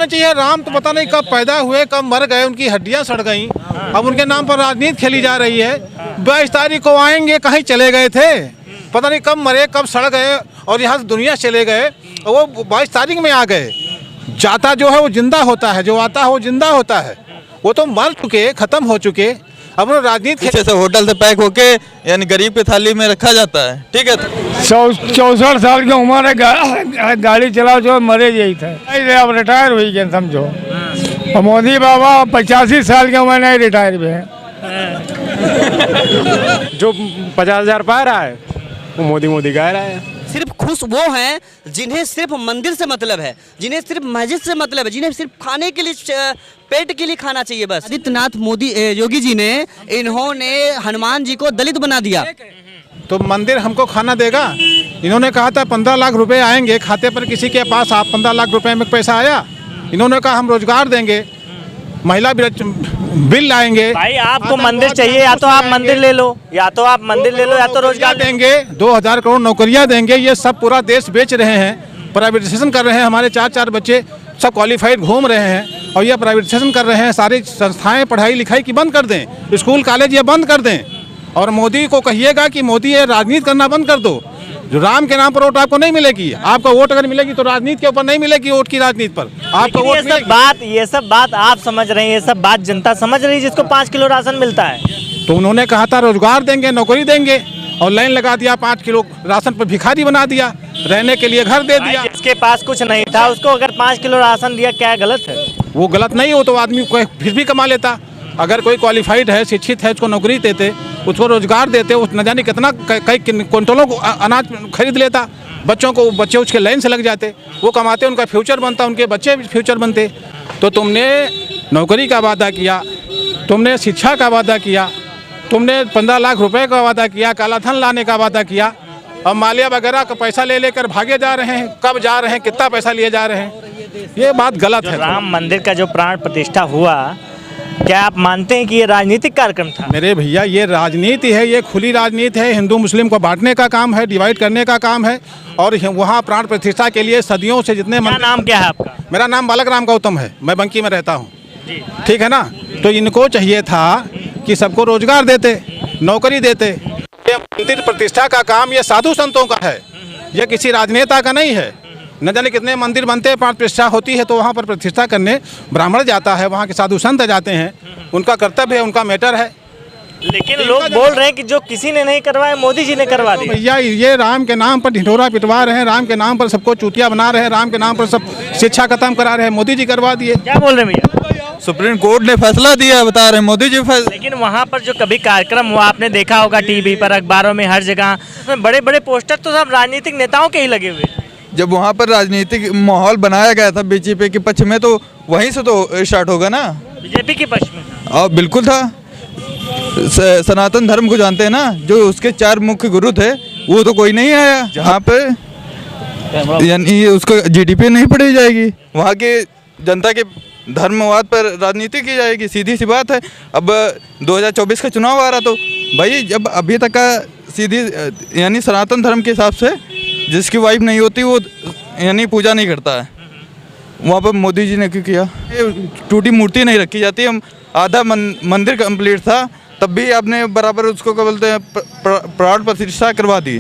सोचना चाहिए, राम तो पता नहीं कब पैदा हुए, कब मर गए, उनकी हड्डियां सड़ गई। अब उनके नाम पर राजनीति खेली जा रही है। 22 तारीख को आएंगे, कहीं चले गए थे, पता नहीं कब मरे, कब सड़ गए और यहाँ से दुनिया चले गए, और वो 22 तारीख में आ गए। जाता जो है वो जिंदा होता है, जो आता है वो जिंदा होता है। वो तो मर चुके, खत्म हो चुके। अब राजनीति से होटल से पैक होके यानी गरीब की थाली में रखा जाता है। ठीक है, 64 साल की उम्र है, गाड़ी चलाओ जो मरे यही था। अब रिटायर हुई गए समझो। और मोदी बाबा 85 साल की उम्र नहीं रिटायर भी है। जो 50,000 पा रहा है वो मोदी कह रहा है। सिर्फ खुश वो हैं जिन्हें सिर्फ मंदिर से मतलब है, जिन्हें सिर्फ मस्जिद से मतलब है, जिन्हें सिर्फ खाने के लिए, पेट के लिए खाना चाहिए बस। आदित्यनाथ मोदी योगी जी ने, इन्होंने हनुमान जी को दलित बना दिया। तो मंदिर हमको खाना देगा? इन्होंने कहा था 15 लाख रुपए आएंगे खाते पर किसी के पास। आप 15 लाख रुपए में पैसा आया? इन्होंने कहा हम रोजगार देंगे, महिला बिल लाएंगे। भाई आपको मंदिर चाहिए, या तो आप मंदिर ले लो, या तो आप मंदिर ले लो, या तो रोजगार देंगे। 2000 करोड़ नौकरियां देंगे। ये सब पूरा देश बेच रहे हैं, प्राइवेटाइजेशन कर रहे हैं। हमारे 4 बच्चे सब क्वालिफाइड घूम रहे हैं और ये प्राइवेटाइजेशन कर रहे हैं। सारी संस्थाएं पढ़ाई लिखाई की बंद कर दें, स्कूल कॉलेज ये बंद कर दें। और मोदी को कहिएगा कि मोदी ये राजनीति करना बंद कर दो। जो राम के नाम पर वोट आपको नहीं मिलेगी। आपका वोट अगर मिलेगी तो राजनीति के ऊपर नहीं मिलेगी, वोट की राजनीति पर आपको वोट मिलेगी। ये सब बात आप समझ रहे हैं, ये सब बात जनता समझ रही है जिसको 5 किलो राशन मिलता है। तो उन्होंने कहा था रोजगार देंगे, नौकरी देंगे, और लाइन लगा दिया। 5 किलो राशन पर भिखारी बना दिया, रहने के लिए घर दे दिया। जिसके पास कुछ नहीं था उसको अगर 5 किलो राशन दिया, क्या गलत है? वो गलत नहीं हो तो आदमी फिर भी कमा लेता। अगर कोई क्वालिफाइड है, शिक्षित है, उसको नौकरी देते, उसको रोजगार देते, उस न जाने कितना कई क्विंटलों को अनाज खरीद लेता। बच्चे उसके लाइन से लग जाते, वो कमाते, उनका फ्यूचर बनता, उनके बच्चे भी फ्यूचर बनते। तो तुमने नौकरी का वादा किया, तुमने शिक्षा का वादा किया, तुमने 15 लाख रुपए का वादा किया, काला धन लाने का वादा किया, और मालिया वगैरह का पैसा ले लेकर भागे जा रहे हैं। कब जा रहे हैं, कितना पैसा लिए जा रहे हैं, ये बात गलत है। राम मंदिर का जो प्राण प्रतिष्ठा हुआ, क्या आप मानते हैं कि ये राजनीतिक कार्यक्रम था? मेरे भैया, ये राजनीति है, ये खुली राजनीति है। हिंदू मुस्लिम को बांटने का काम है, डिवाइड करने का काम है। और वहाँ प्राण प्रतिष्ठा के लिए सदियों से जितने नाम क्या है आपका? मेरा नाम बालक राम गौतम है, मैं बंकी में रहता हूँ। ठीक है ना? तो इनको चाहिए था कि सबको रोजगार देते, नौकरी देते। ये मंदिर प्रतिष्ठा का काम ये साधु संतों का है, ये किसी राजनेता का नहीं है। न जाने कितने मंदिर बनते हैं, प्राण प्रतिष्ठा होती है तो वहाँ पर प्रतिष्ठा करने ब्राह्मण जाता है, वहाँ के साधु संत जाते हैं, उनका कर्तव्य है, उनका मैटर है। लेकिन लोग बोल रहे हैं कि जो किसी ने नहीं करवाया मोदी जी ने करवा दिया। भैया, ये राम के नाम पर ढिंढोरा पिटवा रहे हैं, राम के नाम पर सबको चूतिया बना रहे हैं, राम के नाम पर सब शिक्षा खत्म करा रहे हैं। मोदी जी करवा दिए। क्या बोल रहे हैं भैया? सुप्रीम कोर्ट ने फैसला दिया, बता रहे हैं मोदी जी लेकिन वहाँ पर जो कभी कार्यक्रम हुआ, आपने देखा होगा टीवी पर, अखबारों में, हर जगह बड़े बड़े पोस्टर तो सब राजनीतिक नेताओं के ही लगे हुए। जब वहाँ पर राजनीतिक माहौल बनाया गया था बीजेपी के पक्ष में, तो वहीं से तो स्टार्ट होगा ना। बीजेपी के पक्ष में बिल्कुल था। सनातन धर्म को जानते हैं ना, जो उसके 4 मुख्य गुरु थे, वो तो कोई नहीं आया जहाँ पे, यानी उसको जीडीपी नहीं पढ़ी जाएगी। वहाँ के जनता के धर्मवाद पर राजनीति की जाएगी, सीधी सी बात है। अब 2024 का चुनाव आ रहा, तो भाई जब अभी तक का सीधी यानी सनातन धर्म के हिसाब से जिसकी वाइफ नहीं होती वो यानी पूजा नहीं करता है। वहाँ पर मोदी जी ने क्यों किया? टूटी मूर्ति नहीं रखी जाती। हम आधा मंदिर कंप्लीट था, तब भी आपने बराबर उसको क्या बोलते हैं, प्राण प्रतिष्ठा करवा दी।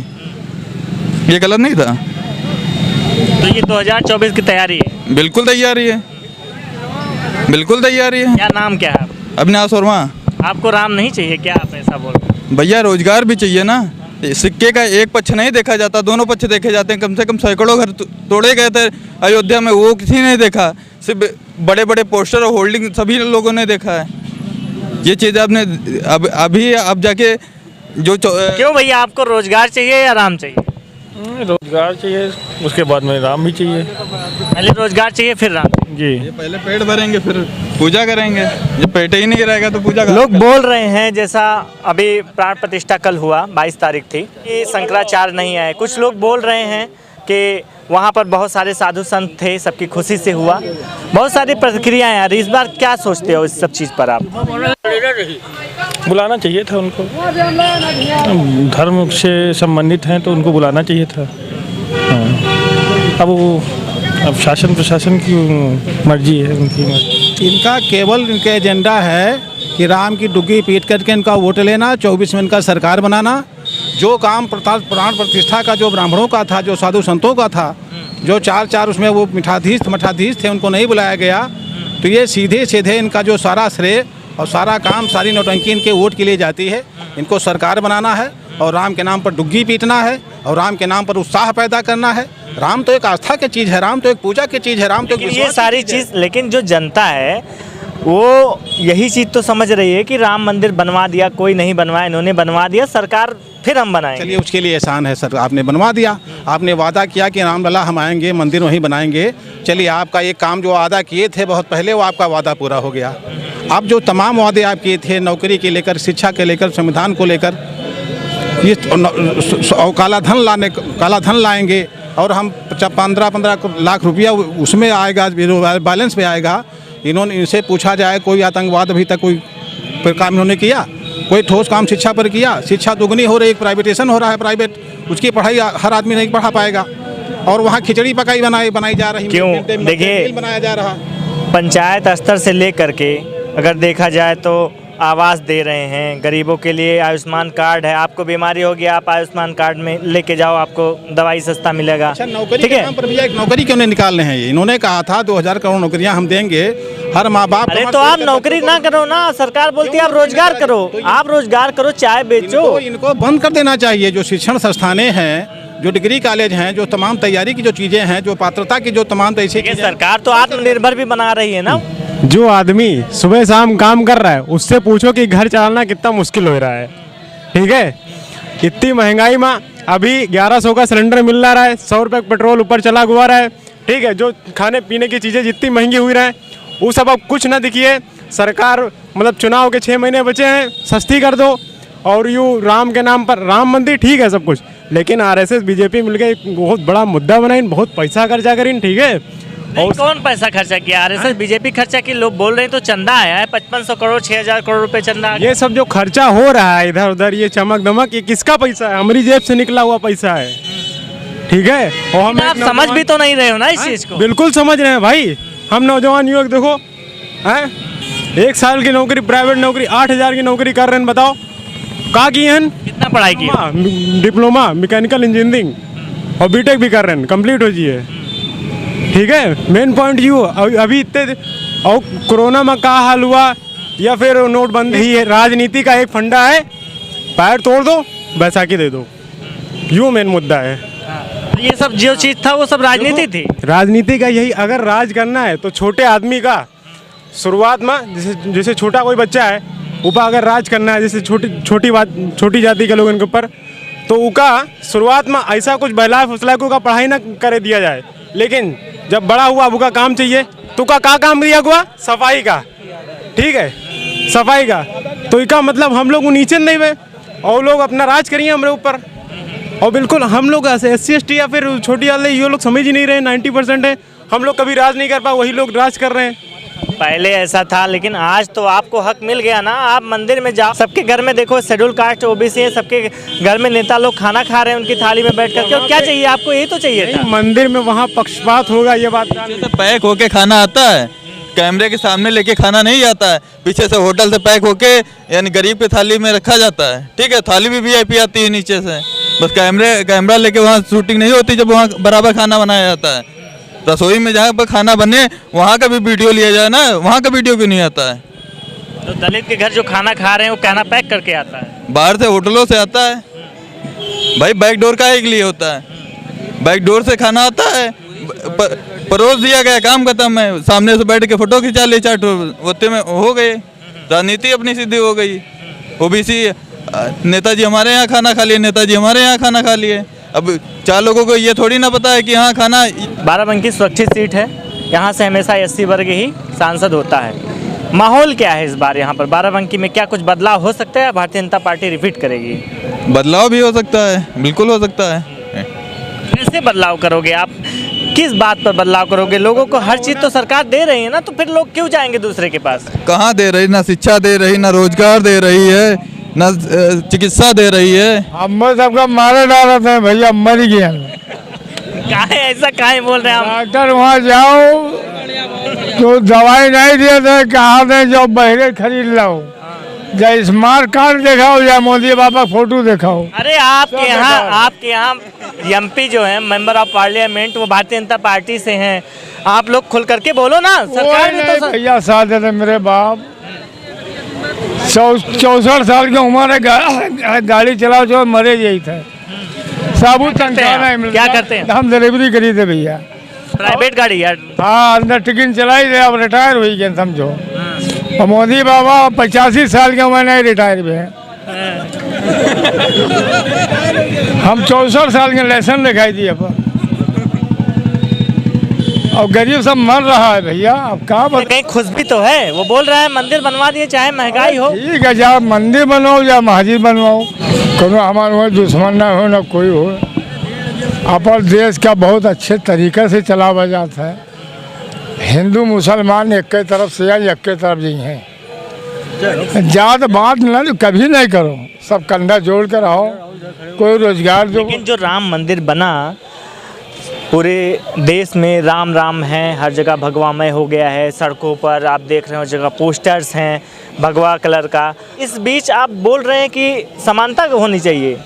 ये गलत नहीं था? तो ये 2024 की तैयारी है? बिल्कुल तैयारी है, बिल्कुल तैयारी है। क्या नाम क्या है? अविनाश वर्मा। आपको राम नहीं चाहिए क्या, आप ऐसा बोल रहे हैं? भैया, रोजगार भी चाहिए ना। सिक्के का एक पक्ष नहीं देखा जाता, दोनों पक्ष देखे जाते हैं। कम से कम सैकड़ों घर तोड़े गए थे अयोध्या में, वो किसी ने देखा? सिर्फ बड़े बड़े पोस्टर और होल्डिंग सभी लोगों ने देखा है। ये चीज़ आपने अभी आप जाके जो क्यों भैया, आपको रोजगार चाहिए या राम चाहिए? रोजगार चाहिए, उसके बाद में राम भी चाहिए। पहले रोजगार चाहिए फिर राम जी। ये पहले पेट भरेंगे फिर पूजा करेंगे। जब पेट ही नहीं रहेगा तो पूजा लोग बोल रहे हैं, जैसा अभी प्राण प्रतिष्ठा कल हुआ, 22 तारीख थी, कि शंकराचार्य नहीं आए। कुछ लोग बोल रहे हैं कि वहाँ पर बहुत सारे साधु संत थे, सबकी खुशी से हुआ। बहुत सारी प्रतिक्रियाएं आ रही। इस बार क्या सोचते हो इस सब चीज़ पर आप? बुलाना चाहिए था उनको, धर्म से संबंधित हैं तो उनको बुलाना चाहिए था। अब वो अब शासन प्रशासन की मर्जी है, उनकी मर्जी। इनका केवल इनका एजेंडा है कि राम की डुग्गी पीट करके इनका वोट लेना, 24 में इनका सरकार बनाना। जो काम प्राण प्रतिष्ठा का जो ब्राह्मणों का था, जो साधु संतों का था, जो चार उसमें वो मठाधीश थे, उनको नहीं बुलाया गया। तो ये सीधे सीधे इनका जो सारा श्रेय और सारा काम, सारी नौटंकी इनके वोट के लिए जाती है। इनको सरकार बनाना है और राम के नाम पर डुग्गी पीटना है और राम के नाम पर उत्साह पैदा करना है। राम तो एक आस्था की चीज़ है, राम तो एक पूजा की चीज़ है, राम तो एक ये सारी चीज़, लेकिन जो जनता है वो यही चीज़ तो समझ रही है कि राम मंदिर बनवा दिया, कोई नहीं बनवाया, इन्होंने बनवा दिया, सरकार फिर हम बनाएंगे। चलिए, उसके लिए एहसान है सर, आपने बनवा दिया। आपने वादा किया कि रामलला हम आएंगे, मंदिर वहीं बनाएंगे। चलिए, आपका एक काम जो वादा किए थे बहुत पहले, वो आपका वादा पूरा हो गया। अब जो तमाम वादे आप किए थे, नौकरी के लेकर, शिक्षा के लेकर, संविधान को लेकर, ये काला धन लाएंगे और हम 15 लाख रुपया उसमें आएगा, बैलेंस पे आएगा। इनसे पूछा जाए, कोई आतंकवाद अभी तक कोई काम इन्होंने किया? कोई ठोस काम शिक्षा पर किया? शिक्षा दुगनी हो रही है, प्राइवेटेशन हो रहा है, प्राइवेट, उसकी पढ़ाई हर आदमी नहीं पढ़ा पाएगा। और वहाँ खिचड़ी पकाई बनाई जा रही, क्यों? देखिए, बनाया जा रहा। पंचायत स्तर से लेकर के अगर देखा जाए तो आवास दे रहे हैं गरीबों के लिए, आयुष्मान कार्ड है, आपको बीमारी होगी आप आयुष्मान कार्ड में लेके जाओ, आपको दवाई सस्ता मिलेगा। अच्छा, नौकरी के नाम पर भैया एक नौकरी क्यों नहीं निकालने हैं? ये इन्होंने कहा था 2000 करोड़ नौकरियां हम देंगे हर माँ बाप। अरे तो आप नौकरी ना करो ना, सरकार बोलती है आप रोजगार करो, आप रोजगार करो, चाय बेचो। इनको बंद कर देना चाहिए। जो शिक्षण संस्थानें हैं, जो डिग्री कॉलेज हैं, जो तमाम तैयारी की जो चीज़ें हैं, जो पात्रता की जो तमाम ऐसी चीज़ें, सरकार तो आत्मनिर्भर भी बना रही है ना। जो आदमी सुबह शाम काम कर रहा है उससे पूछो कि घर चलाना कितना मुश्किल हो रहा है। ठीक है, इतनी महंगाई में अभी 1100 का सिलेंडर मिल रहा है, 100 रुपये पेट्रोल ऊपर चला हुआ रहा है। ठीक है, जो खाने पीने की चीज़ें जितनी महंगी हुई रहा है वो सब अब कुछ ना दिखिए। सरकार मतलब चुनाव के 6 महीने बचे हैं, सस्ती कर दो। और यूँ राम के नाम पर राम मंदिर ठीक है सब कुछ, लेकिन आरएसएस बीजेपी मिलकर एक बहुत बड़ा मुद्दा बनाई, बहुत पैसा खर्चा करीन। ठीक है, और कौन पैसा खर्चा किया? आरएसएस बीजेपी खर्चा की, लोग बोल रहे हैं तो चंदा आया है 5500 करोड़ 6000 करोड़ रुपए चंदा। ये सब जो खर्चा हो रहा है इधर उधर, ये चमक दमक, ये किसका पैसा है? हमारी जेब से निकला हुआ पैसा है। ठीक है, और हम आप समझ भी तो नहीं रहे हो ना इस चीज को। बिल्कुल समझ रहे हैं भाई। हम नौजवान युवक देखो हैं, 1 साल की नौकरी, प्राइवेट नौकरी 8000 की नौकरी कर रहे हैं। बताओ कहाँ की हैं? कितना पढ़ाई की? डिप्लोमा मैकेनिकल इंजीनियरिंग और बीटेक भी कर रहे हैं, कंप्लीट हो जाइए। ठीक है, मेन पॉइंट यू अभी इतने और कोरोना में क्या हाल हुआ, या फिर नोटबंदी ही है, राजनीति का एक फंडा है, पैर तोड़ दो बैसाखी दे दो, यूँ मेन मुद्दा है। ये सब जो चीज था वो सब राजनीति थी। राजनीति का यही, अगर राज करना है तो छोटे आदमी का शुरुआत में, जैसे छोटा कोई बच्चा है ऊपर अगर राज करना है, जैसे छोटी जाति के लोगों के ऊपर, तो उनका शुरुआत में ऐसा कुछ बहला फुसला को पढ़ाई ना करे दिया जाए। लेकिन जब बड़ा हुआ उनका काम चाहिए तो का काम दिया हुआ? सफाई का। ठीक है, सफाई का। तो इसका मतलब हम लोग नीचे नहीं हुए और लोग अपना राज करिए हमारे ऊपर। और बिल्कुल हम लोग SC ST या फिर छोटी वाले ये लोग समझ ही नहीं रहे। 90% है, हम लोग कभी राज नहीं कर पाए, वही लोग राज कर रहे हैं। पहले ऐसा था, लेकिन आज तो आपको हक मिल गया ना। आप मंदिर में जाओ, सबके घर में देखो शेड्यूल कास्ट OBC है, सबके घर में नेता लोग खाना खा रहे हैं उनकी थाली में बैठ करके। और क्या चाहिए आपको? यही तो चाहिए था। मंदिर में वहाँ पक्षपात होगा, ये बात पैक होके खाना आता है, कैमरे के सामने लेके खाना नहीं जाता है, पीछे से होटल से पैक होके यानी गरीब की थाली में रखा जाता है। ठीक है, थाली भी VIP आती है नीचे से, बस कैमरा लेके वहाँ शूटिंग नहीं होती जब वहाँ बराबर खाना बनाया जाता है। रसोई में जहाँ पर खाना बने वहाँ का भी वीडियो लिया जाए ना, वहाँ का वीडियो क्यों नहीं आता है? तो दलित के घर जो खाना खा रहे हैं वो खाना पैक करके आता है, बाहर से होटलों से आता है भाई। बैक डोर का एक लिए होता है, बैक डोर से खाना आता है, परोस दिया गया, काम खत्म है। सामने से बैठ के फोटो खिंचा ले, चाट होते में हो गए, राजनीति अपनी सीधी हो गई। OBC नेताजी हमारे यहाँ खाना खा लिए, नेताजी हमारे यहाँ खाना खा लिए। अब 4 लोगों को ये थोड़ी ना पता है कि हाँ खाना। बाराबंकी सुरक्षित सीट है, यहाँ से हमेशा SC वर्ग ही सांसद होता है। माहौल क्या है इस बार यहाँ पर बाराबंकी में? क्या कुछ बदलाव हो सकता है? भारतीय जनता पार्टी रिपीट करेगी? बदलाव भी हो सकता है, बिल्कुल हो सकता है। कैसे बदलाव करोगे आप? किस बात पर बदलाव करोगे? लोगों को हर चीज़ तो सरकार दे रही है ना, तो फिर लोग क्यों जाएंगे दूसरे के पास? कहाँ दे रही? ना शिक्षा दे रही, ना रोजगार दे रही है, ना चिकित्सा दे रही है। हम सबका मारे डालते हैं भैया, मर गया। काहे ऐसा काहे बोल रहे हैं आप? डॉक्टर वहाँ जाओ तो दवाई नहीं देते, कहा दे जो बहरे खरीद लो, या स्मार्ट कार्ड दिखाओ या मोदी बाबा फोटो दिखाओ। अरे आपके यहाँ एमपी जो है मेंबर ऑफ पार्लियामेंट, वो भारतीय जनता पार्टी से हैं। आप लोग खुल करके बोलो ना, सरकार भी तो भैया साथ देते मेरे बाप 64 साल की उम्र है, गाड़ी चलाओ जो मरे यही थे। साबुत तनख्वाह नहीं मिलता। क्या करते हैं? हम डिलीवरी करी थे भैया, प्राइवेट गाड़ी यार। हाँ अंदर टिकट चलाई थे, अब रिटायर हुई गए समझो। और मोदी बाबा 85 साल की उम्र नहीं रिटायर भी है। हम 64 साल के लेसन दिखाई दिए पर, और गरीब सब मर रहा है भैया। अब कहाँ कहीं खुश भी तो है, वो बोल रहा है मंदिर बनवा दिए चाहे महंगाई हो। ठीक है, या मंदिर बनवाओ या मस्जिद बनवाओ, कोनो हमारे वहाँ दुश्मन ना हो ना कोई हो। अपन देश का बहुत अच्छे तरीके से चलावा जाता है। हिंदू मुसलमान एक के तरफ से या एक के तरफ जी हैं। जात बात ना कभी नहीं करो, सब कंधा जोड़ कर रहो, कोई रोजगार दो। लेकिन जो राम मंदिर बना, पूरे देश में राम राम है, हर जगह भगवामय हो गया है। सड़कों पर आप देख रहे हो जगह पोस्टर्स हैं भगवा कलर का। इस बीच आप बोल रहे हैं कि समानता होनी चाहिए।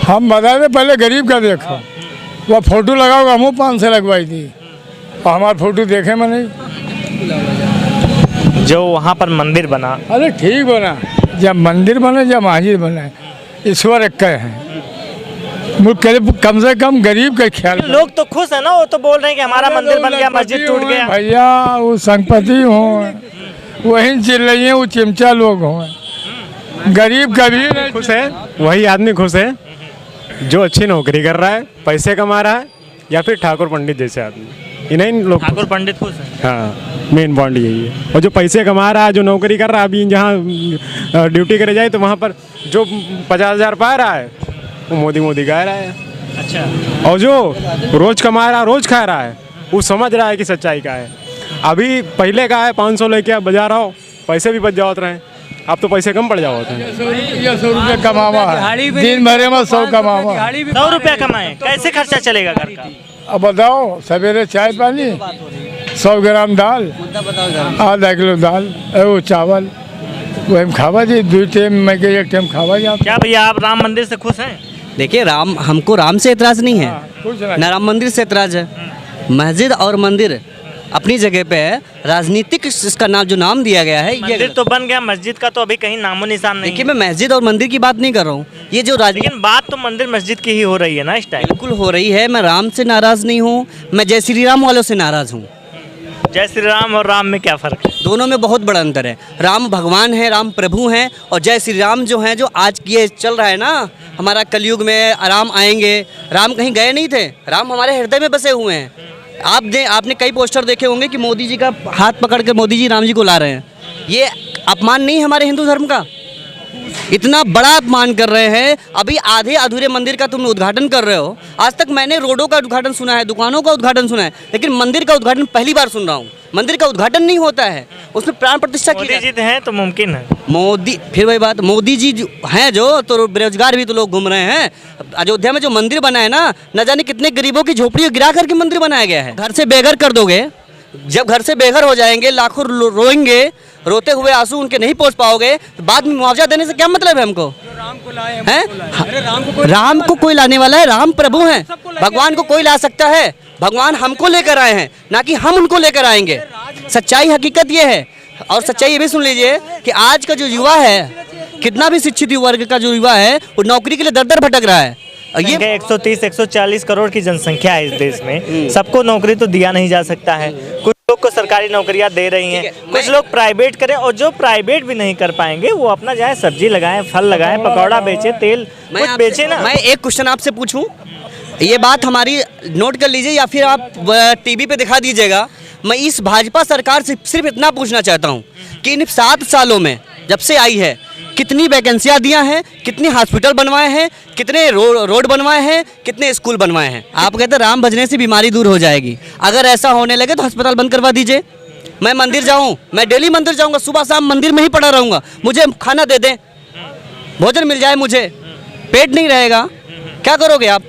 हम बता दें, पहले गरीब का देखो, वह फोटो लगाओगे, हम 5 से लगवाई थी और हमारा फोटो देखे में नहीं। जो वहाँ पर मंदिर बना, अरे ठीक बना, जब मंदिर बने जब मस्जिद बने, ईश्वर एक हैं। कम से कम गरीब का ख्याल। लोग तो खुश है ना, वो तो बोल रहे हैं कि हमारा मंदिर बन गया, मस्जिद टूट गया। भैया वो संपत्ति हो, वही चिल्लाइए वो चिमचा लोग हों, गरीब कभी नहीं खुश है। वही आदमी खुश है जो अच्छी नौकरी कर रहा है, पैसे कमा रहा है, या फिर ठाकुर पंडित जैसे आदमी। इन्हीं लोग ठाकुर पंडित खुश है। हाँ, मेन पॉइंट यही है। और जो पैसे कमा रहा है, जो नौकरी कर रहा है, अभी जहाँ ड्यूटी करे जाए तो वहाँ पर जो 50,000 पा रहा है वो मोदी गा रहा है। अच्छा। और जो रोज कमा रहा है, रोज खा रहा है, वो समझ रहा है कि सच्चाई का है। अभी पहले का है 500 लेके आप बाजार आओ, पैसे भी बच जाओ रहे हैं। अब तो पैसे कम पड़ जाओ थे। 100 रुपये कमावा है, दिन भरे में 100 कमावा। 100 रुपया कमाए, कैसे खर्चा चलेगा घर का? अब बताओ, सवेरे चाय पानी, 100 ग्राम दाल, आधा किलो दाल, वो चावल, वही खावा जी 2 टाइम में के 1 टाइम खावा जी। क्या भैया आप राम मंदिर से खुश हैं? देखिए, हमको राम से एतराज नहीं है, ना राम मंदिर से एतराज है। मस्जिद और मंदिर अपनी जगह पे है। राजनीतिक इसका नाम जो नाम दिया गया है, मंदिर तो बन गया, मस्जिद का तो अभी कहीं नामो निशान नहीं। देखिए, मैं मस्जिद और मंदिर की बात नहीं कर रहा हूँ, ये जो लेकिन बात तो मंदिर मस्जिद की ही हो रही है ना इस टाइम। बिल्कुल हो रही है। मैं राम से नाराज नहीं हूँ, मैं जय श्री राम वालों से नाराज हूँ। जय श्री राम और राम में क्या फर्क है? दोनों में बहुत बड़ा अंतर है। राम भगवान है, राम प्रभु हैं, और जय श्री राम जो हैं, जो आज ये चल रहा है ना, हमारा कलयुग में राम आएंगे। राम कहीं गए नहीं थे, राम हमारे हृदय में बसे हुए हैं। आपने कई पोस्टर देखे होंगे कि मोदी जी का हाथ पकड़ कर मोदी जी राम जी को ला रहे हैं। ये अपमान नहीं हमारे हिंदू धर्म का? इतना बड़ा अपमान कर रहे हैं। अभी आधे अधूरे मंदिर का तुम उद्घाटन कर रहे हो। आज तक मैंने रोडों का उद्घाटन सुना है, दुकानों का उद्घाटन सुना है, लेकिन मंदिर का उद्घाटन पहली बार सुन रहा हूँ। मंदिर का उद्घाटन नहीं होता है, उसमें प्राण प्रतिष्ठा की मोदी जी हैं तो मुमकिन है। मोदी, फिर वही बात, मोदी जी हैं जो, तो बेरोजगार भी तो लोग घूम रहे हैं। अयोध्या में जो मंदिर बना है ना, न जाने कितने गरीबों की झोपड़ियाँ गिरा करके मंदिर बनाया गया है। घर से बेघर कर दोगे, जब घर से बेघर हो जाएंगे, लाखों रोएंगे, रोते हुए आंसू उनके नहीं पहुंच पाओगे, तो बाद में मुआवजा देने से क्या मतलब है हमको? राम को कोई लाने वाला है, राम प्रभु हैं। भगवान को कोई ला सकता है, भगवान हमको लेकर आए हैं, ना कि हम उनको लेकर आएंगे। सच्चाई हकीकत ये है। और सच्चाई ये भी सुन लीजिए कि आज का जो युवा है, कितना भी शिक्षित वर्ग का जो युवा है, वो नौकरी के लिए दर दर भटक रहा है। ये 130-140 करोड़ की जनसंख्या है इस देश में, सबको नौकरी तो दिया नहीं जा सकता है। कुछ लोग को सरकारी नौकरियां दे रही हैं, कुछ लोग प्राइवेट करें, और जो प्राइवेट भी नहीं कर पाएंगे वो अपना जाए सब्जी लगाएं, फल लगाएं, पकौड़ा बेचे, तेल कुछ बेचे ना। मैं एक क्वेश्चन आपसे पूछूं, ये बात हमारी नोट कर लीजिए या फिर आप टीवी पे दिखा दीजिएगा। मैं इस भाजपा सरकार से सिर्फ इतना पूछना चाहता हूँ कि इन 7 सालों में जब से आई है, कितनी वैकेंसियाँ दिया हैं, कितने हॉस्पिटल बनवाए हैं, कितने रोड बनवाए हैं, कितने स्कूल बनवाए हैं। आप कहते हैं राम भजने से बीमारी दूर हो जाएगी। अगर ऐसा होने लगे तो अस्पताल बंद करवा दीजिए। मैं मंदिर जाऊं, मैं डेली मंदिर जाऊंगा, सुबह शाम मंदिर में ही पड़ा रहूंगा, मुझे खाना दे दें, भोजन मिल जाए, मुझे पेट नहीं रहेगा, क्या करोगे आप?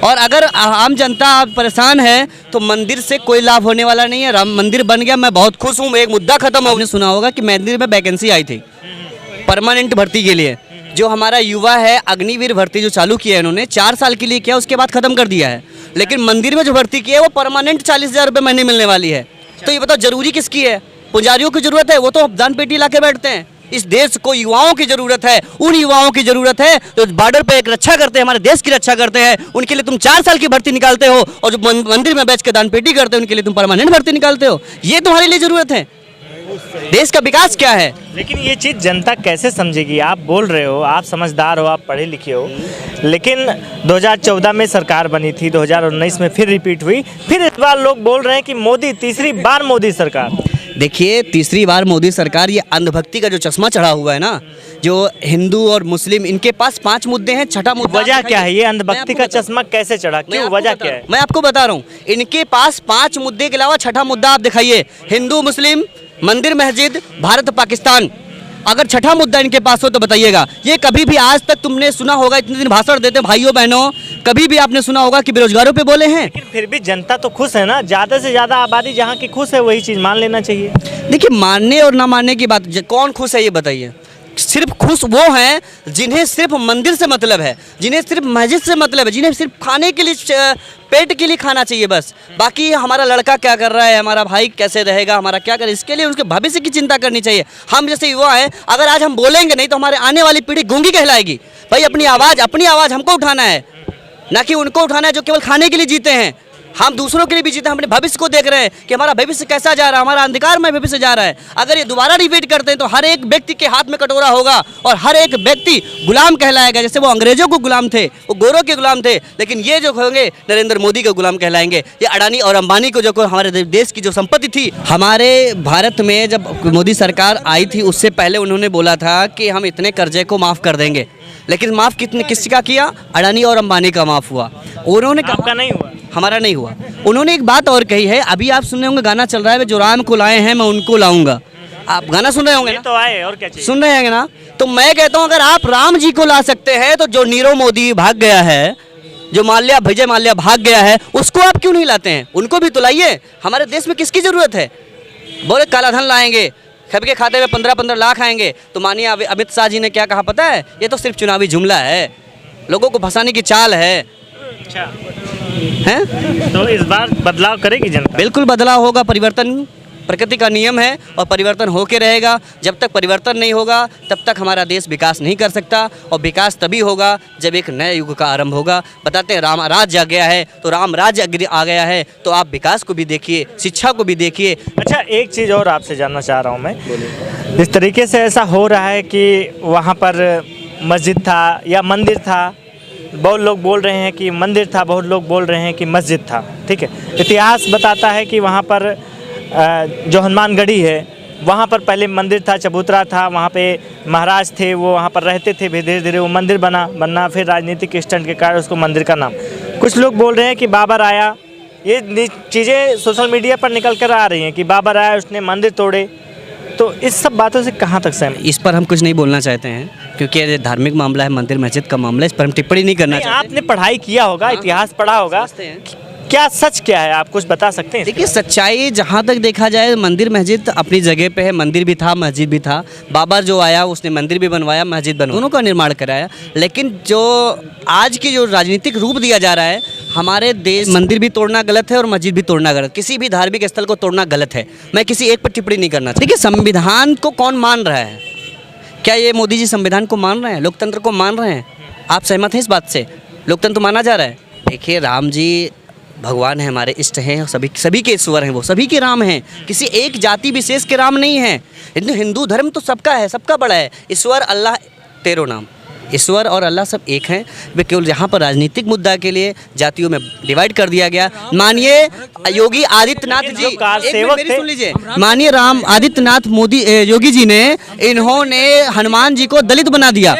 और अगर आम जनता परेशान है तो मंदिर से कोई लाभ होने वाला नहीं है। राम मंदिर बन गया, मैं बहुत खुश हूँ, एक मुद्दा खत्म हो। आपने सुना होगा कि मंदिर में वैकेंसी आई थी परमानेंट भर्ती के लिए। जो हमारा युवा है अग्निवीर भर्ती जो चालू किया है इन्होंने 4 साल के लिए किया, उसके बाद खत्म कर दिया है। लेकिन मंदिर में जो भर्ती की है वो परमानेंट 40,000 रुपये महीने मिलने वाली है। तो ये बताओ जरूरी किसकी है? पुजारियों की जरूरत है, वो तो दान पेटी ला के बैठते हैं। इस देश को युवाओं की जरूरत है, उन युवाओं की जरूरत है जो बॉर्डर पे एक रक्षा करते हैं, हमारे देश की रक्षा करते हैं। उनके लिए तुम 4 साल की भर्ती निकालते हो, और जो मंदिर में बैठ के दान पेटी करते हैं उनके लिए तुम परमानेंट भर्ती निकालते हो। ये तुम्हारे लिए जरूरत है? देश का विकास क्या है? लेकिन ये चीज़ जनता कैसे समझेगी? आप बोल रहे हो, आप समझदार हो, आप पढ़े लिखे हो, लेकिन 2014 में सरकार बनी थी, 2019 में फिर रिपीट हुई, फिर इस बार लोग बोल रहे हैं कि मोदी, तीसरी बार मोदी सरकार। देखिए, तीसरी बार मोदी सरकार, ये अंधभक्ति का जो चश्मा चढ़ा हुआ है ना, जो हिंदू और मुस्लिम इनके पास 5 मुद्दे हैं, छठा मुद्दा वजह क्या है? ये अंधभक्ति का चश्मा कैसे चढ़ा, क्यों, वजह क्या है? मैं आपको बता रहा हूँ। इनके पास 5 मुद्दे के अलावा छठा मुद्दा आप दिखाइए। हिंदू मुस्लिम, मंदिर मस्जिद, भारत पाकिस्तान। अगर छठा मुद्दा इनके पास हो तो बताइएगा। ये कभी भी आज तक तुमने सुना होगा, इतने दिन भाषण देते भाइयों बहनों, कभी भी आपने सुना होगा कि बेरोजगारों पे बोले हैं? लेकिन फिर भी जनता तो खुश है ना, ज़्यादा से ज़्यादा आबादी जहाँ की खुश है वही चीज़ मान लेना चाहिए। देखिए, मानने और ना मानने की बात, कौन खुश है ये बताइए। सिर्फ खुश वो हैं जिन्हें सिर्फ मंदिर से मतलब है, जिन्हें सिर्फ मस्जिद से मतलब है, जिन्हें सिर्फ खाने के लिए, पेट के लिए खाना चाहिए बस। बाकी हमारा लड़का क्या कर रहा है, हमारा भाई कैसे रहेगा, हमारा क्या कर, इसके लिए उसके भविष्य की चिंता करनी चाहिए। हम जैसे युवा हैं, अगर आज हम बोलेंगे नहीं तो हमारे आने वाली पीढ़ी गूंगी कहलाएगी। भाई अपनी आवाज़ हमको उठाना है, ना कि उनको उठाना है जो केवल खाने के लिए जीते हैं। हम दूसरों के लिए भी जीते, हम अपने भविष्य को देख रहे हैं कि हमारा भविष्य कैसा जा रहा है, हमारा अंधकारमय भविष्य जा रहा है। अगर ये दोबारा रिपीट करते हैं तो हर एक व्यक्ति के हाथ में कटोरा होगा और हर एक व्यक्ति गुलाम कहलाएगा। जैसे वो अंग्रेजों को गुलाम थे, वो गोरों के गुलाम थे, लेकिन ये जो होंगे नरेंद्र मोदी के गुलाम कहलाएंगे। ये अडानी और अंबानी को जो हमारे देश की जो संपत्ति थी, हमारे भारत में जब मोदी सरकार आई थी उससे पहले उन्होंने बोला था कि हम इतने कर्जे को माफ़ कर देंगे, लेकिन माफ़ किसका किया? अडानी और अंबानी का माफ़ हुआ। उन्होंने आपका नहीं हुआ, हमारा नहीं हुआ। उन्होंने एक बात और कही है, अभी आप सुन रहे होंगे गाना चल रहा है, जो राम को लाए हैं मैं उनको लाऊंगा। आप गाना सुन रहे होंगे ना? तो आए और क्या चाहिए? सुन रहे हैं ना? तो मैं कहता हूं अगर आप राम जी को ला सकते हैं तो जो नीरव मोदी भाग गया है, जो विजय माल्या भाग गया है, उसको आप क्यों नहीं लाते हैं? उनको भी तो लाइए। हमारे देश में किसकी जरूरत है? बोले काला धन लाएंगे, सबके खाते में 15-15 लाख आएंगे। तो मानिए अमित शाह जी ने क्या कहा पता है? ये तो सिर्फ चुनावी जुमला है, लोगों को फंसाने की चाल है। अच्छा हैं? तो इस बार बदलाव करेगी जनता? बिल्कुल बदलाव होगा। परिवर्तन प्रकृति का नियम है और परिवर्तन होके रहेगा। जब तक परिवर्तन नहीं होगा तब तक हमारा देश विकास नहीं कर सकता, और विकास तभी होगा जब एक नए युग का आरंभ होगा। बताते हैं राम राज्य आ गया है, तो राम राज्य आ गया है, तो आप विकास को भी देखिए, शिक्षा को भी देखिए। अच्छा, एक चीज़ और आपसे जानना चाह रहा हूँ मैं। इस तरीके से ऐसा हो रहा है कि वहाँ पर मस्जिद था या मंदिर था, बहुत लोग बोल रहे हैं कि मंदिर था, बहुत लोग बोल रहे हैं कि मस्जिद था, ठीक है। इतिहास बताता है कि वहाँ पर जो हनुमानगढ़ी है वहाँ पर पहले मंदिर था, चबूतरा था, वहाँ पे महाराज थे, वो वहाँ पर रहते थे, धीरे धीरे वो मंदिर बनना फिर राजनीतिक स्टंट के कारण उसको मंदिर का नाम। कुछ लोग बोल रहे हैं कि बाबर आया, ये चीज़ें सोशल मीडिया पर निकल कर आ रही हैं कि बाबर आया, उसने मंदिर तोड़े। तो इस सब बातों से कहाँ तक सहमत? इस पर हम कुछ नहीं बोलना चाहते हैं क्योंकि ये धार्मिक मामला है, मंदिर मस्जिद का मामला है, इस पर हम टिप्पणी नहीं करना चाहते। आपने पढ़ाई किया होगा, इतिहास पढ़ा होगा, क्या सच क्या है आप कुछ बता सकते हैं? देखिए, सच्चाई जहाँ तक देखा जाए, मंदिर मस्जिद अपनी जगह पे है। मंदिर भी था, मस्जिद भी था। बाबर जो आया उसने मंदिर भी बनवाया, मस्जिद बनवाया, दोनों का निर्माण कराया। लेकिन जो आज की जो राजनीतिक रूप दिया जा रहा है, हमारे देश मंदिर भी तोड़ना गलत है और मस्जिद भी तोड़ना गलत, किसी भी धार्मिक स्थल को तोड़ना गलत है। मैं किसी एक पर टिप्पणी नहीं करना। देखिए, संविधान को कौन मान रहा है? क्या ये मोदी जी संविधान को मान रहे हैं, लोकतंत्र को मान रहे हैं? आप सहमत हैं इस बात से? लोकतंत्र माना जा रहा है? देखिए, राम जी भगवान है, हमारे इष्ट हैं, सभी के ईश्वर हैं, वो सभी के राम हैं, किसी एक जाति विशेष के राम नहीं हैं। हिंदू धर्म तो सबका है, सबका बड़ा है। ईश्वर अल्लाह तेरो नाम, ईश्वर और अल्लाह सब एक हैं। वे केवल यहाँ पर राजनीतिक मुद्दा के लिए जातियों में डिवाइड कर दिया गया। मानिए योगी आदित्यनाथ जी, सुन लीजिए, मानिए राम आदित्यनाथ योगी जी ने, इन्होंने हनुमान जी को दलित बना दिया,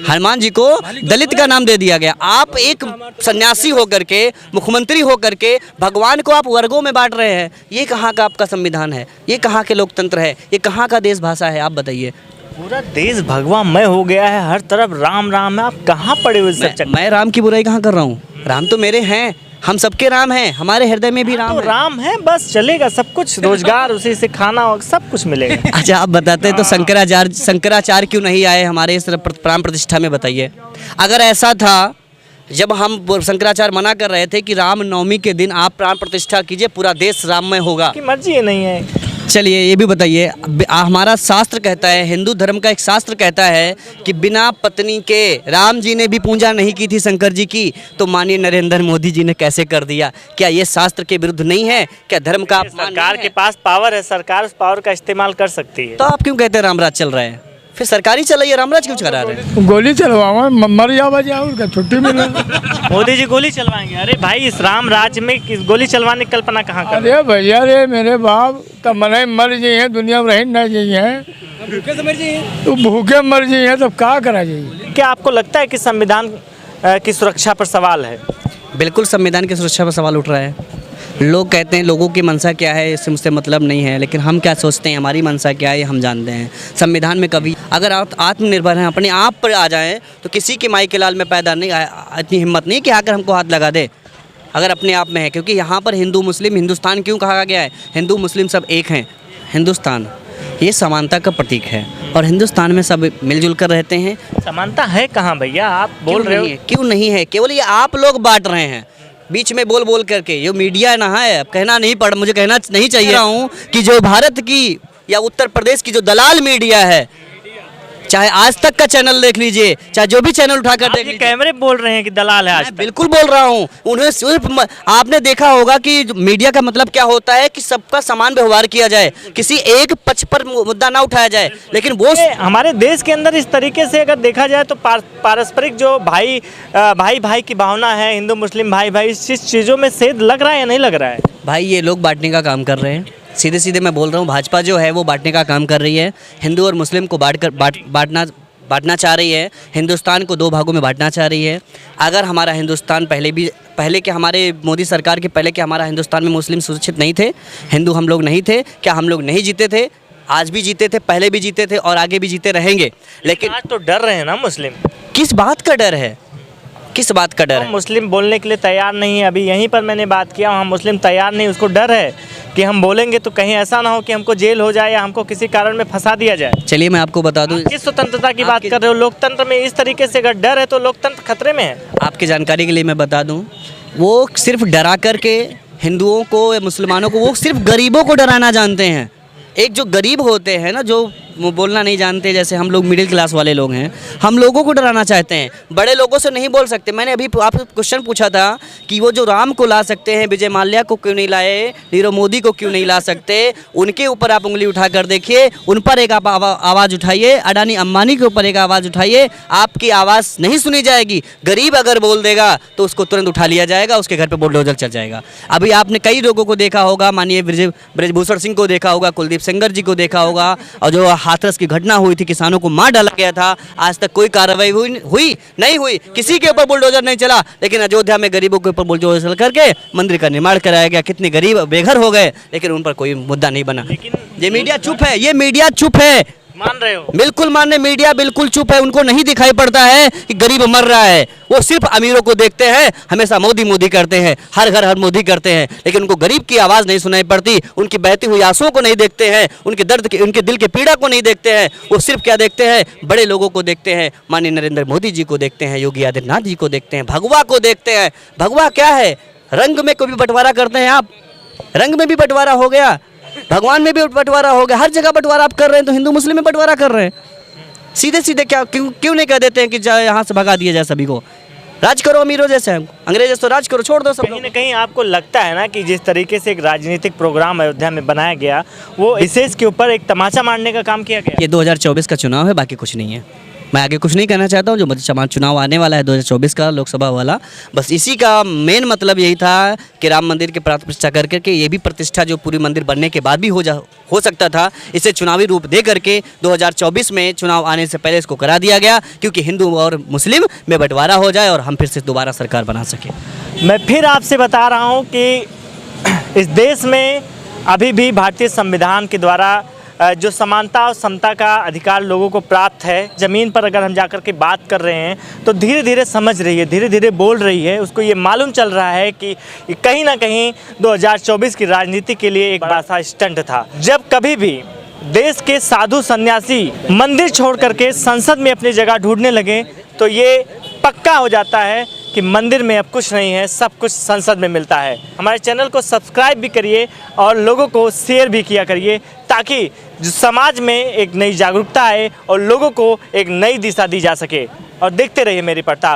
हनुमान जी को दलित का नाम दे दिया गया। आप एक सन्यासी होकर के, मुख्यमंत्री होकर के भगवान को आप वर्गों में बांट रहे हैं। ये कहाँ का आपका संविधान है? ये कहाँ के लोकतंत्र है? ये कहाँ का देश भाषा है? आप बताइए। पूरा देश भगवामय हो गया है, हर तरफ राम राम है। आप कहाँ पड़े हुए सब चक्कर? मैं राम की बुराई कहाँ कर रहा हूँ? राम तो मेरे हैं, हम सबके राम हैं, हमारे हृदय में भी राम तो है। राम है, बस चलेगा सब कुछ, रोजगार उसी से, खाना सब कुछ मिलेगा। अच्छा आप बताते हैं तो शंकराचार्य क्यों नहीं आए हमारे इस प्राण प्रतिष्ठा में, बताइए। अगर ऐसा था, जब हम शंकराचार्य मना कर रहे थे कि राम नवमी के दिन आप प्राण प्रतिष्ठा कीजिए, पूरा देश राममय होगा, की मर्जी है नहीं है। चलिए ये भी बताइए, हमारा शास्त्र कहता है, हिंदू धर्म का एक शास्त्र कहता है कि बिना पत्नी के राम जी ने भी पूजा नहीं की थी शंकर जी की, तो माननीय नरेंद्र मोदी जी ने कैसे कर दिया? क्या ये शास्त्र के विरुद्ध नहीं है? क्या धर्म का अपमान सरकार नहीं के है? पास पावर है, सरकार उस पावर का इस्तेमाल कर सकती है। तो आप क्यों कहते हैं रामराज चल रहा है? फिर सरकारी चलाइए, रामराज क्यों चला रहे हैं? गोली चलवाओ, मर जाओ जाओ, उनका छुट्टी मिले। मोदी जी गोली चलवाएंगे? अरे भाई, इस राम राज्य में गोली चलवाने की कल्पना कहाँ कर? अरे भैया रे मेरे बाप, तब मने मर जी हैं, दुनिया में रह नहीं जी हैं, तो भूखे मर जी हैं, तब क्या करा जाइए? क्या आपको लगता है कि संविधान की सुरक्षा पर सवाल है? बिल्कुल संविधान की सुरक्षा पर सवाल उठ रहा है। लोग कहते हैं लोगों की मंशा क्या है इससे मुझसे मतलब नहीं है, लेकिन हम क्या सोचते हैं, हमारी मंशा क्या है ये हम जानते हैं। संविधान में कभी अगर आप आत्मनिर्भर हैं, अपने आप पर आ जाएं, तो किसी की माई के लाल में पैदा नहीं, इतनी हिम्मत नहीं कि आकर हमको हाथ लगा दे, अगर अपने आप में है। क्योंकि यहाँ पर हिंदू मुस्लिम, हिंदुस्तान क्यों कहा गया है? हिंदू मुस्लिम सब एक हैं। हिंदुस्तान ये समानता का प्रतीक है और हिंदुस्तान में सब मिलजुल कर रहते हैं। समानता है कहाँ भैया? आप बोल रहे हो क्यों नहीं है? केवल ये आप लोग बांट रहे हैं बीच में बोल बोल करके। ये मीडिया है ना, है अब कहना नहीं पड़, मुझे कहना नहीं चाहिए रहा हूँ कि जो भारत की या उत्तर प्रदेश की जो दलाल मीडिया है, चाहे आज तक का चैनल देख लीजिए, चाहे जो भी चैनल उठाकर देख लीजिए, कैमरे बोल रहे हैं कि दलाल है आज तक। बिल्कुल बोल रहा हूँ। उन्हें सिर्फ आपने देखा होगा कि मीडिया का मतलब क्या होता है कि सबका समान व्यवहार किया जाए, किसी एक पक्ष पर मुद्दा ना उठाया जाए। लेकिन वो हमारे देश के अंदर इस तरीके से अगर देखा जाए तो पारस्परिक जो भाई की भावना है, हिंदू मुस्लिम भाई भाई, इस चीज़ों में सेध लग रहा है या नहीं लग रहा है? भाई ये लोग बांटने का काम कर रहे हैं, सीधे सीधे मैं बोल रहा हूँ। भाजपा जो है वो बांटने का काम कर रही है, हिंदू और मुस्लिम को बांटना चाह रही है, हिंदुस्तान को दो भागों में बांटना चाह रही है। अगर हमारा हिंदुस्तान पहले के हमारे मोदी सरकार के पहले के हमारा हिंदुस्तान में मुस्लिम सुरक्षित नहीं थे, हिंदू हम लोग नहीं थे, क्या हम लोग नहीं जीते थे? आज भी जीते थे, पहले भी जीते थे और आगे भी जीते रहेंगे। लेकिन आज तो डर रहे हैं ना मुस्लिम। किस बात का डर है? किस बात का डर है? मुस्लिम बोलने के लिए तैयार नहीं है। अभी यहीं पर मैंने बात किया, वहाँ मुस्लिम तैयार नहीं, उसको डर है कि हम बोलेंगे तो कहीं ऐसा ना हो कि हमको जेल हो जाए या हमको किसी कारण में फंसा दिया जाए। चलिए मैं आपको बता दूं, किस स्वतंत्रता की बात कर रहे हो? लोकतंत्र में इस तरीके से अगर डर है तो लोकतंत्र खतरे में है। आपकी जानकारी के लिए मैं बता दूं, वो सिर्फ डरा करके हिंदुओं को या मुसलमानों को, वो सिर्फ गरीबों को डराना जानते हैं। एक जो गरीब होते हैं ना, जो बोलना नहीं जानते, जैसे हम लोग मिडिल क्लास वाले लोग हैं, हम लोगों को डराना चाहते हैं, बड़े लोगों से नहीं बोल सकते। मैंने अभी आपसे क्वेश्चन पूछा था कि वो जो राम को ला सकते हैं, विजय माल्या को क्यों नहीं लाए, नीरव मोदी को क्यों नहीं ला सकते? उनके ऊपर आप उंगली उठा कर देखिए, उन पर एक आप आवाज़ उठाइए, अडानी अंबानी के ऊपर एक आवाज़ उठाइए, आपकी आवाज़ नहीं सुनी जाएगी। गरीब अगर बोल देगा तो उसको तुरंत उठा लिया जाएगा, उसके घर पर बुलडोजर चल जाएगा। अभी आपने कई लोगों को देखा होगा, माननीय ब्रजभूषण सिंह को देखा होगा, कुलदीप सेंगर जी को देखा होगा, और जो हाथरस की घटना हुई थी, किसानों को मार डाला गया था, आज तक कोई कार्रवाई हुई नहीं हुई, किसी के ऊपर बुलडोजर नहीं चला। लेकिन अयोध्या में गरीबों के ऊपर बुलडोजर चल करके मंदिर का निर्माण कराया गया, कितने गरीब बेघर हो गए, लेकिन उन पर कोई मुद्दा नहीं बना। ये मीडिया चुप है, ये मीडिया चुप है। मान रहे हो? बिल्कुल मानने, मीडिया बिल्कुल चुप है। उनको नहीं दिखाई पड़ता है कि गरीब मर रहा है, वो सिर्फ अमीरों को देखते हैं, हमेशा मोदी मोदी करते हैं, हर घर हर मोदी करते हैं, लेकिन उनको गरीब की आवाज़ नहीं सुनाई पड़ती, उनकी बहती हुई आंसुओं को नहीं देखते हैं, उनके दर्द के, उनके दिल के पीड़ा को नहीं देखते हैं। वो सिर्फ क्या देखते हैं? बड़े लोगों को देखते हैं, माननीय नरेंद्र मोदी जी को देखते हैं, योगी आदित्यनाथ जी को देखते हैं, भगवा को देखते हैं। भगवा क्या है? रंग में कोई भी बंटवारा करते हैं आप, रंग में भी बंटवारा हो गया, भगवान में भी बंटवारा हो गया, हर जगह बंटवारा आप कर रहे हैं, तो हिंदू मुस्लिम में बंटवारा कर रहे हैं। सीधे सीधे क्यों नहीं कह देते हैं कि यहाँ से भगा दिया जाए सभी को? राज करो अमीरों जैसे, अंग्रेज जैसे राज करो, छोड़ दो सब। कहीं ना कहीं आपको लगता है ना कि जिस तरीके से एक राजनीतिक प्रोग्राम अयोध्या में बनाया गया, वो विशेष के ऊपर एक तमाचा मारने का काम किया गया? ये 2024 का चुनाव है, बाकी कुछ नहीं है। मैं आगे कुछ नहीं कहना चाहता हूँ। जो चुनाव आने वाला है 2024 का लोकसभा वाला, बस इसी का मेन मतलब यही था कि राम मंदिर की प्राण प्रतिष्ठा करके ये भी प्रतिष्ठा जो पूरी मंदिर बनने के बाद भी हो सकता था, इसे चुनावी रूप दे करके 2024 में चुनाव आने से पहले इसको करा दिया गया, क्योंकि हिंदू और मुस्लिम में बंटवारा हो जाए और हम फिर से दोबारा सरकार बना सकें। मैं फिर आपसे बता रहा हूँ कि इस देश में अभी भी भारतीय संविधान के द्वारा जो समानता और समता का अधिकार लोगों को प्राप्त है, ज़मीन पर अगर हम जाकर के बात कर रहे हैं तो धीरे धीरे समझ रही है, धीरे धीरे बोल रही है। उसको ये मालूम चल रहा है कि कहीं ना कहीं 2024 की राजनीति के लिए एक बड़ा सा स्टंट था। जब कभी भी देश के साधु सन्यासी मंदिर छोड़ करके संसद में अपनी जगह ढूंढने लगे तो ये पक्का हो जाता है कि मंदिर में अब कुछ नहीं है, सब कुछ संसद में मिलता है। हमारे चैनल को सब्सक्राइब भी करिए और लोगों को शेयर भी किया करिए ताकि जो समाज में एक नई जागरूकता आए और लोगों को एक नई दिशा दी जा सके। और देखते रहिए मेरी पड़ताल।